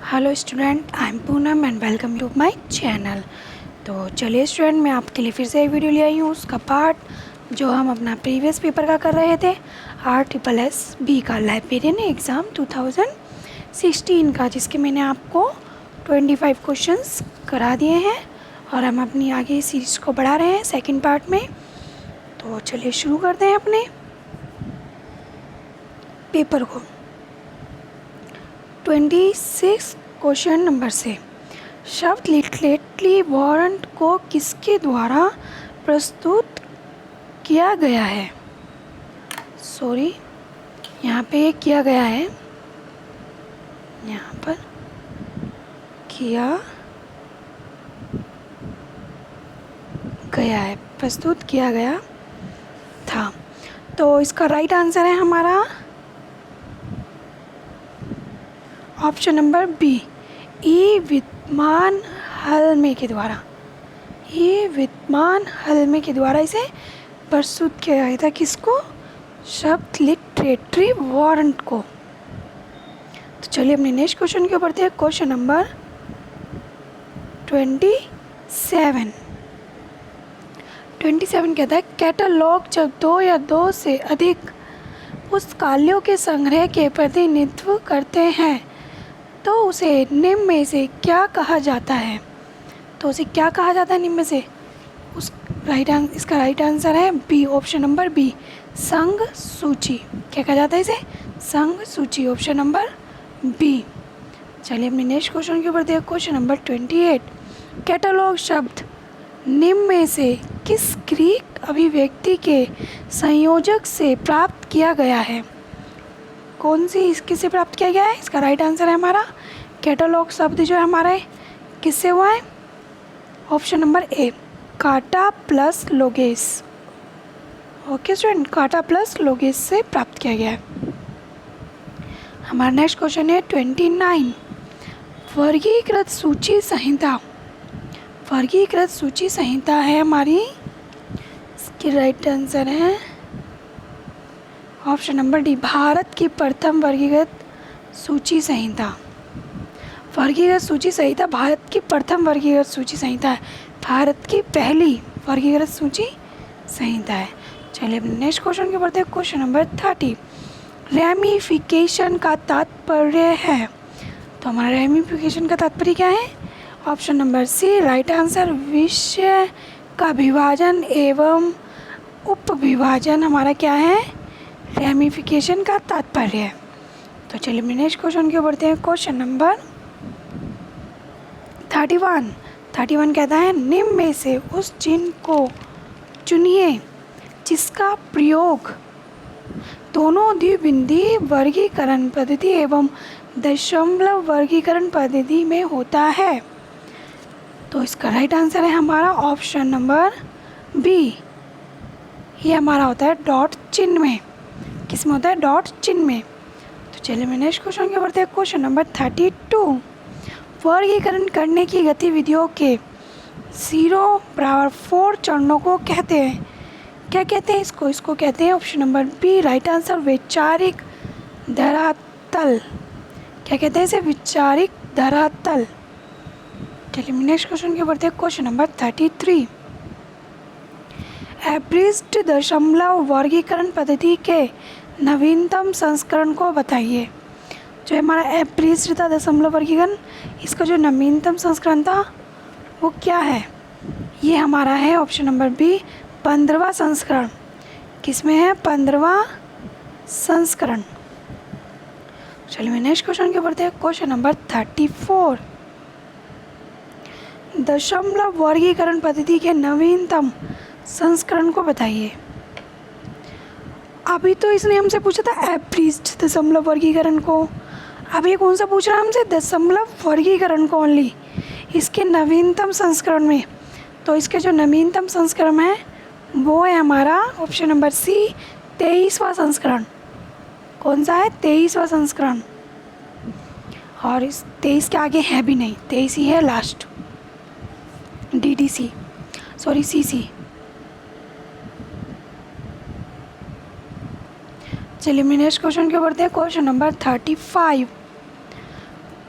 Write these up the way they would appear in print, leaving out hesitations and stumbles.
Hello student, I am Poonam and welcome to my channel. तो चलिए student, मैं आपके लिए फिर से एक वीडियो ले आई हूँ। उसका पार्ट जो हम अपना प्रीवियस पेपर का कर रहे थे, RSSB का लाइब्रेरियन एग्ज़ाम 2016 का, जिसके मैंने आपको 25 क्वेश्चंस करा दिए हैं और हम अपनी आगे सीरीज़ को बढ़ा रहे हैं सेकंड पार्ट में। तो चलिए शुरू करते हैं अपने पेपर को। 26 क्वेश्चन नंबर से शब्द लिटरेटली वारंट को किसके द्वारा प्रस्तुत किया गया है? सॉरी, यहाँ पे किया गया है, यहाँ पर किया गया है, प्रस्तुत किया गया था। तो इसका राइट आंसर है हमारा ऑप्शन नंबर बी, ई विद्यमान हलमे के द्वारा। ई विद्यमान हलमे के द्वारा इसे प्रस्तुत किया गया था। किसको? शब्द लिटरेटरी वारंट को। तो चलिए अपने नेक्स्ट क्वेश्चन के ऊपर बढ़ते हैं। क्वेश्चन नंबर 27 कहता है, कैटलॉग जब दो या दो से अधिक पुस्तकालयों के संग्रह के प्रतिनिधित्व करते हैं तो उसे निम्न में से क्या कहा जाता है? तो उसे क्या कहा जाता है निम्न में से? इसका राइट आंसर है बी, ऑप्शन नंबर बी, संघ सूची। क्या कहा जाता है इसे? संघ सूची, ऑप्शन नंबर बी। चलिए अपने नेक्स्ट क्वेश्चन के ऊपर देखिए। क्वेश्चन नंबर 28, कैटलॉग शब्द निम्न में से किस ग्रीक अभिव्यक्ति के संयोजक से प्राप्त किया गया है? कौन सी इसके से प्राप्त किया गया है? इसका राइट आंसर है हमारा कैटलॉग शब्द जो है हमारे किससे हुआ है? ऑप्शन नंबर ए, काटा प्लस लोगेस। ओके स्टूडेंट, काटा प्लस लोगेस से प्राप्त किया गया है। हमारा नेक्स्ट क्वेश्चन है 29, वर्गीकृत सूची संहिता। वर्गीकृत सूची संहिता है हमारी, इसकी राइट आंसर है ऑप्शन नंबर डी, भारत की प्रथम वर्गीकृत सूची संहिता। वर्गीकृत सूची संहिता भारत की प्रथम वर्गीकृत सूची संहिता है, भारत की पहली वर्गीकृत सूची संहिता है। चलिए अपने नेक्स्ट क्वेश्चन के बढ़ते हैं। क्वेश्चन नंबर 30, रैमिफिकेशन का तात्पर्य है। तो हमारा रैमिफिकेशन का तात्पर्य क्या है? Option number C, right answer, विषय का विभाजन एवं उपविभाजन हमारा क्या है? रैमिफिकेशन का तात्पर्य है। तो चलिए अपने नेक्स्ट क्वेश्चन के बढ़ते हैं। क्वेश्चन नंबर 31 कहता है, निम्न में से उस चिन्ह को चुनिए जिसका प्रयोग दोनों द्विबिंदी वर्गीकरण पद्धति एवं दशमलव वर्गीकरण पद्धति में होता है। तो इसका राइट आंसर है हमारा ऑप्शन नंबर बी, ये हमारा होता है डॉट चिन्ह में। किस में होता है? डॉट चिन्ह में। तो चलिए मैं नेक्स्ट क्वेश्चन के बढ़ते हैं। क्वेश्चन नंबर 32, वर्गीकरण करने की गतिविधियों के 0/4 चरणों को कहते हैं। क्या कहते हैं इसको? इसको कहते हैं option number B, right answer, वैचारिक धरातल। क्या कहते हैं इसे? वैचारिक धरातल। चलिए नेक्स्ट क्वेश्चन के बढ़ते हैं। क्वेश्चन नंबर 33, एब्रिज्ड दशमलव वर्गीकरण पद्धति के नवीनतम संस्करण को बताइए। जो हमारा एब्रिज्ड था दशमलव वर्गीकरण, इसका जो नवीनतम संस्करण था वो क्या है? ये हमारा है ऑप्शन नंबर बी, 15वां संस्करण। किसमें है? 15वां संस्करण। चलिए मैं नेक्स्ट क्वेश्चन के बढ़ते हैं। क्वेश्चन नंबर 34, दशमलव वर्गीकरण पद्धति के नवीनतम संस्करण को बताइए। अभी तो इसने हमसे पूछा था एब्रिज्ड दशमलव वर्गीकरण को, अब ये कौन सा पूछ रहा है हमसे? दशमलव वर्गीकरण को ओनली, इसके नवीनतम संस्करण में। तो इसके जो नवीनतम संस्करण है वो है हमारा ऑप्शन नंबर सी, 23वां संस्करण। कौन सा है? 23वां संस्करण। और इस 23 के आगे है भी नहीं, 23 ही है लास्ट, DDC, सॉरी CC। चलिए मैं नेक्स्ट क्वेश्चन के बढ़ते हैं। क्वेश्चन नंबर 35,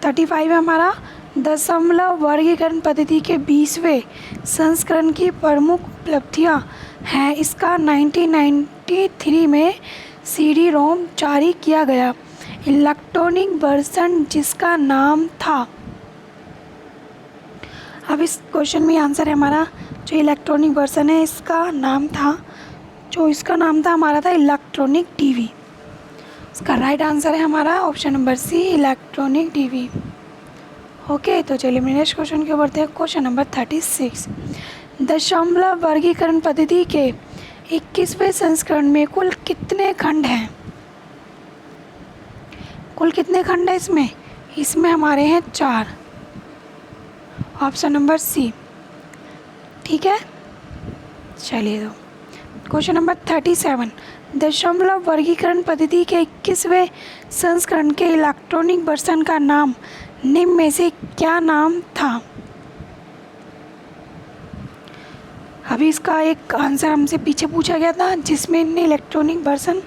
35 है हमारा, दशमलव वर्गीकरण पद्धति के 20वें संस्करण की प्रमुख उपलब्धियां हैं। इसका 1993 में CD रोम जारी किया गया इलेक्ट्रॉनिक वर्जन जिसका नाम था। अब इस क्वेश्चन में आंसर है हमारा, जो इलेक्ट्रॉनिक वर्जन है इसका नाम था, हमारा था इलेक्ट्रॉनिक टीवी। इसका राइट आंसर है हमारा option number C, electronic TV. Okay, तो चलिए नेक्स्ट क्वेश्चन के बढ़ते हैं। क्वेश्चन नंबर 36, दशमलव वर्गीकरण पद्धति के 21वें संस्करण में कुल कितने खंड हैं? कुल कितने खंड हैं इसमें हमारे हैं 4, ऑप्शन नंबर सी। ठीक है, चलिए तो क्वेश्चन नंबर 37, दशमलव वर्गीकरण पद्धति के 21वें संस्करण के इलेक्ट्रॉनिक वर्जन का नाम निम्न में से क्या नाम था? अभी इसका एक आंसर हमसे पीछे पूछा गया था, जिसमें इलेक्ट्रॉनिक वर्जन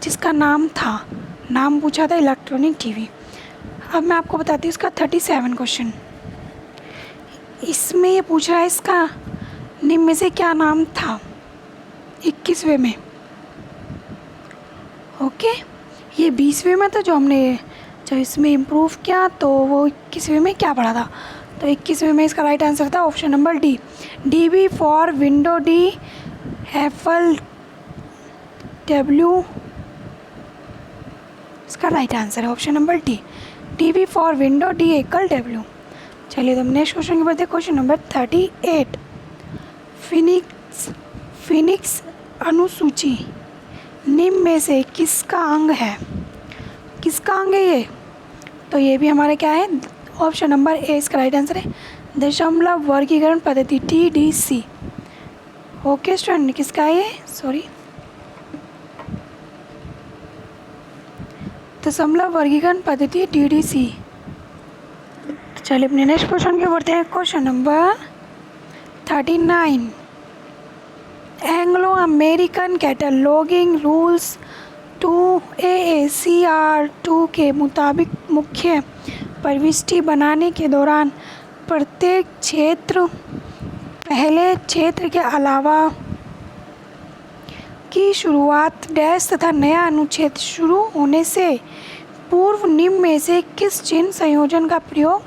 जिसका नाम पूछा था इलेक्ट्रॉनिक टीवी। अब मैं आपको बताती हूँ इसका 37 क्वेश्चन। इसमें ये पूछ रहा है इसका निम्न में से क्या नाम था 21वें में। ओके, ये 20वें में था जो इसमें इम्प्रूव किया, तो वो 21वें में क्या पढ़ा था? तो 21वें में इसका राइट आंसर था option number D, DB for window, D Apple, W। इसका राइट आंसर है option number D, DB for window, D एकल W। चलिए तो नेक्स्ट क्वेश्चन की बढ़ते हैं। क्वेश्चन नंबर 38, फिनिक्स अनुसूची निम्न में से किसका अंग है? किसका अंग है ये? तो ये भी हमारे क्या है, ऑप्शन नंबर ए इसका राइट आंसर है, दशमलव वर्गीकरण पद्धति, TDC। ओके स्टूडेंट, किसका है ये? सॉरी, दशमलव वर्गीकरण पद्धति TDC। चलिए अपने नेक्स्ट क्वेश्चन के बढ़ते हैं। Question number 39, Anglo American cataloguing rules 2 AACR 2 के मुताबिक मुख्य प्रविष्टि बनाने के दौरान प्रत्येक क्षेत्र पहले क्षेत्र के अलावा की शुरुआत डैश तथा नया अनुच्छेद शुरू होने से पूर्व निम्न में से किस चिन्ह संयोजन का प्रयोग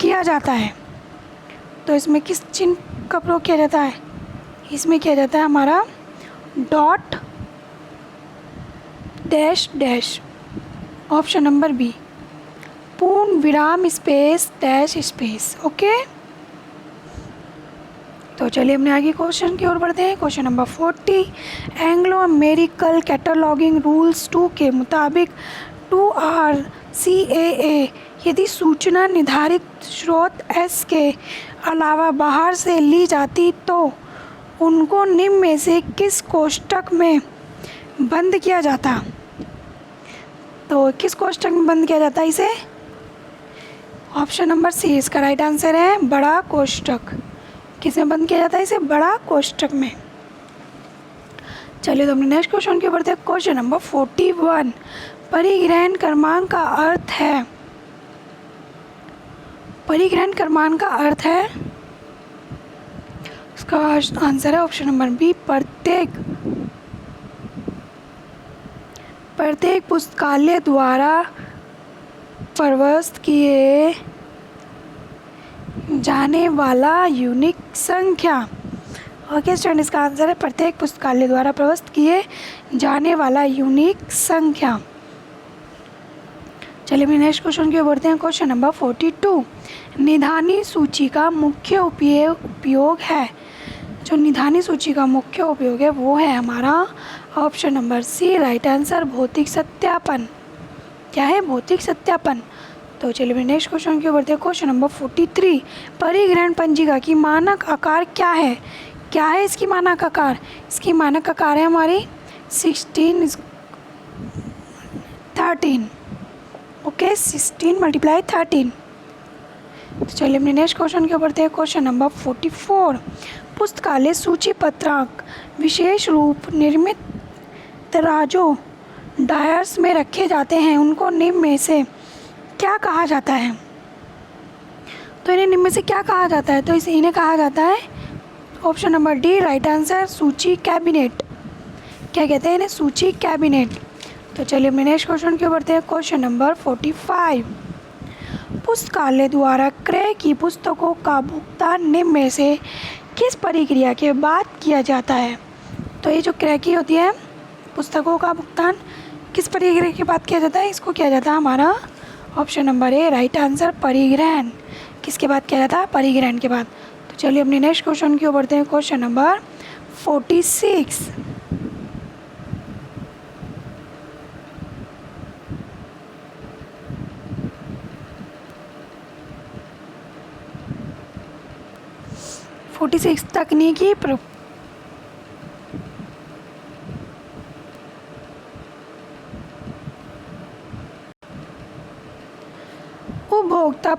किया जाता है? तो इसमें किस चिन्ह का प्रयोग किया जाता है? इसमें किया जाता है हमारा dot dash dash, option number B, पूर्ण विराम स्पेस डैश स्पेस। ओके, तो चलिए हमने आगे क्वेश्चन की ओर बढ़ते हैं। Question number 40, Anglo American cataloguing rules 2 के मुताबिक 2RCAA यदि सूचना निर्धारित स्रोत S के अलावा बाहर से ली जाती तो उनको निम्न में से किस कोष्ठक में बंद किया जाता? तो किस कोष्ठक में बंद किया जाता है इसे? ऑप्शन नंबर सी इसका राइट आंसर है, बड़ा कोष्ठक। किस में बंद किया जाता है इसे? बड़ा कोष्ठक में। चलिए तो अपने नेक्स्ट क्वेश्चन के बढ़ते हैं। क्वेश्चन नंबर 41, परिग्रहण क्रमांक का अर्थ है, परिग्रहण क्रमांक का अर्थ है, इसका आंसर है ऑप्शन नंबर बी, प्रत्येक पुस्तकालय द्वारा प्रविष्ट किए जाने वाला यूनिक संख्या। ओके स्टूडेंट, इसका आंसर है प्रत्येक पुस्तकालय द्वारा प्रविष्ट किए जाने वाला यूनिक संख्या। चलिए मैं नेक्स्ट क्वेश्चन की ओर बढ़ते हैं। क्वेश्चन नंबर 42, निधानी सूची का मुख्य उपयोग है। जो निधानी सूची का मुख्य उपयोग है वो है हमारा option number C, right answer, भौतिक सत्यापन। क्या है? भौतिक सत्यापन। तो चलिए मैं नेक्स्ट क्वेश्चन की ओर बढ़ते हैं। क्वेश्चन नंबर 43, परिग्रहण पंजिका की मानक आकार क्या है? क्या है इसकी मानक आकार? इसकी मानक आकार है हमारी 13। ओके, 16 × 13। तो चलिए अपने नेक्स्ट क्वेश्चन के बढ़ते हैं। क्वेश्चन नंबर 44, पुस्तकालय सूची पत्रक विशेष रूप निर्मित तराजू डायर्स में रखे जाते हैं, उनको निम्न में से क्या कहा जाता है? तो इन्हें निम्न में से क्या कहा जाता है? तो इन्हें कहा जाता है option number D right answer सूची कैबिनेट। क्या कहते हैं इन्हें? सूची कैबिनेट। तो चलिए अपने नेक्स्ट क्वेश्चन की ओर बढ़ते हैं। क्वेश्चन नंबर 45, पुस्तकालय द्वारा क्रय की पुस्तकों का भुगतान निम्न में से किस प्रक्रिया के बाद किया जाता है? तो ये जो क्रय की होती है पुस्तकों का भुगतान किस प्रक्रिया के बाद किया जाता है? इसको किया जाता है हमारा option number A right answer परिग्रहण। किसके बाद किया जाता है? परिग्रहण के बाद। तो चलिए अपने नेक्स्ट क्वेश्चन की ओर बढ़ते हैं। क्वेश्चन नंबर 46, तकनीकी उपभोक्ता